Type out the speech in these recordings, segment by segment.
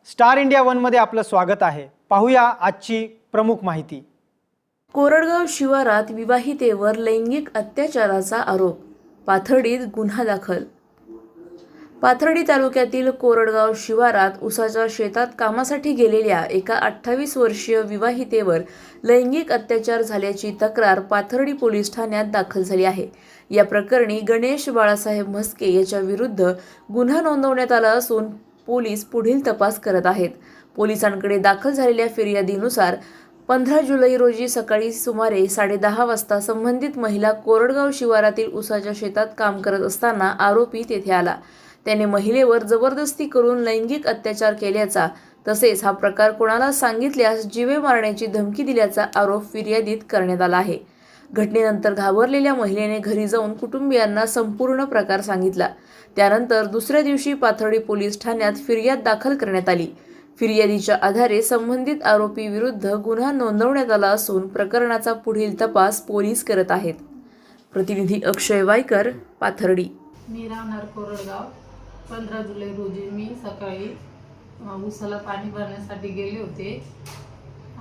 Star India one मध्ये आपलं स्वागत आहे। पाहूया आजची प्रमुख माहिती। कोरडगाव शिवारात विवाहितेवर लैंगिक अत्याचाराचा आरोप, पाथर्डीत गुन्हा दाखल। पाथर्डी तालुक्यातील कोरडगाव शिवारात उसाच्या शेतात कामासाठी गेलेल्या एका 28 वर्षीय विवाहितेवर लैंगिक अत्याचार झाल्याची तक्रार पाथर्डी पोलीस ठाण्यात दाखल झाली आहे। या प्रकरणी गणेश बाळासाहेब म्हस्के याच्या विरुद्ध गुन्हा नोंदवण्यात आला असून पोलीस पुढील तपास करत आहेत। पोलिसांकडे दाखल झालेल्या फिर्यादीनुसार 15 जुलै रोजी सकाळी सुमारे 10:30 वाजता संबंधित महिला कोरडगाव शिवारातील उसाच्या शेतात काम करत असताना आरोपी तेथे आला। त्याने महिलेवर जबरदस्ती करून लैंगिक अत्याचार केल्याचा तसेच हा प्रकार कोणाला सांगितल्यास जीवे मारण्याची धमकी दिल्याचा आरोप फिर्यादीत करण्यात आला आहे। घटनेनंतर घाबरलेल्या महिलेने घरी जाऊन कुटुंबियांना संपूर्ण प्रकार सांगितला। त्यानंतर दुसऱ्या दिवशी पाथर्डी पोलीस ठाण्यात फिर्याद दाखल करण्यात आली। फिर्यादीच्या आधारे संबंधित आरोपी विरुद्ध गुन्हा नोंदवण्यात आला असून प्रकरणाचा पुढील तपास पोलीस करत आहेत। प्रतिनिधी अक्षय वायकर, पाथर्डी। मी राहणार कोरडगाव। 15 जुलै रोजी मी सकाळी उसाला पाणी भरण्यासाठी गेले होते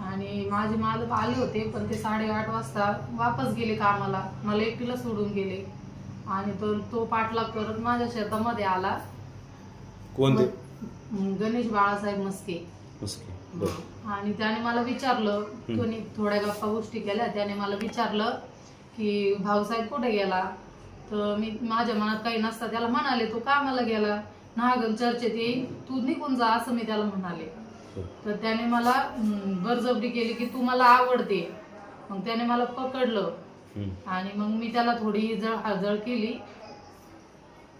आणि माझे मालक आले होते, पण ते 8:30 वाजता वापस गेले कामाला। मला एकटीला सोडून गेले आणि तो पाठलाग करत माझ्या शेतामध्ये आला। कोण ते? गणेश बाळासाहेब म्हस्के। आणि त्याने मला विचारलं, कोणी थोड्या गप्पा गोष्टी केल्या, त्याने मला विचारलं की भाऊसाहेब कुठे गेला। तर मी माझ्या मनात काही नसता त्याला म्हणाले, तो कामाला गेला, नागन चर्चेत येईल, तू निघून जा, असं मी त्याला म्हणाले। तर त्याने मला बळजबरी केली की तू मला आवडते। मग त्याने मला पकडलं आणि मग मी त्याला थोडी जळहळद केली,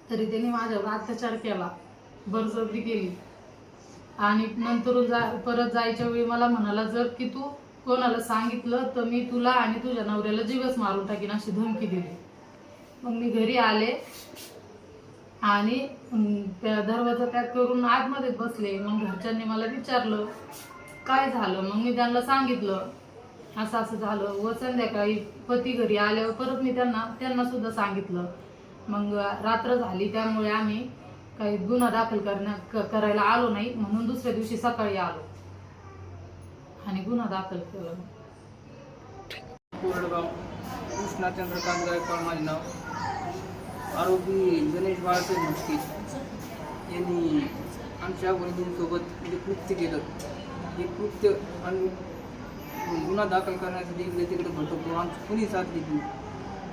तरी त्याने माझ्यावर अत्याचार केला, बळजबरी केली। आणि नंतर परत जायच्या वेळी मला म्हणाला, जर की तू कोणाला सांगितलं तर मी तुला आणि तुझ्या नवऱ्याला जीवच मारून टाकीन, अशी धमकी दिली। मग मी घरी आले आणि त्या दरवाजा पॅक करून आतमध्ये बसले। मग घरच्यांनी मला विचारलं काय झालं, मग मी त्यांना सांगितलं असं असं झालं। व संध्याकाळी पती घरी आल्यावर परत मी त्यांना सुद्धा सांगितलं। मग रात्र झाली, त्यामुळे आम्ही काही गुन्हा दाखल करायला आलो नाही, म्हणून दुसऱ्या दिवशी सकाळी आलो आणि गुन्हा दाखल केला। कोरडगाव कृष्णा चंद्रकांत गायकवाड माझे नाव। आरोपी गणेश बाळासाहेब म्हस्के यांनी आमच्या वडिलांसोबत जे कृत्य केलं, हे कृत्य आणि गुन्हा दाखल करण्यासाठी इकडे तिकडे भटकतो, आमची कुणी साथ दिली,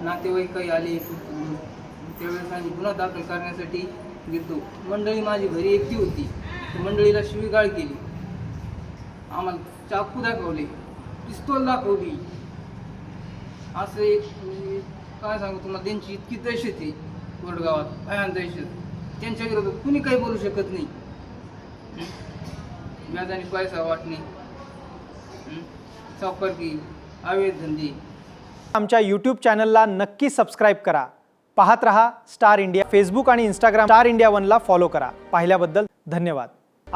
नातेवाईक काही आले त्यावेळेस आम्ही गुन्हा दाखल करण्यासाठी गेलो। मंडळी माझी घरी एकटी होती, मंडळीला शिवीगाळ केली, आम्हाला चाकू दाखवले, पिस्तूल दाखवली। असं एक काय सांगू तुम्हाला, त्यांची इतकी दहशत आहे कोरडगावात, भयान दहशत। त्यांच्या विरोधात कुणी काही बोलू शकत नाही। व्याजाने पैसा वाटणे, सावकारकी, अवैध धंदे। आमच्या YouTube चॅनलला नक्की सबस्क्राइब करा। पाहत रहा स्टार इंडिया। फेसबुक आणि Instagram स्टार इंडिया वनला फॉलो करा। पाहिल्याबद्दल धन्यवाद।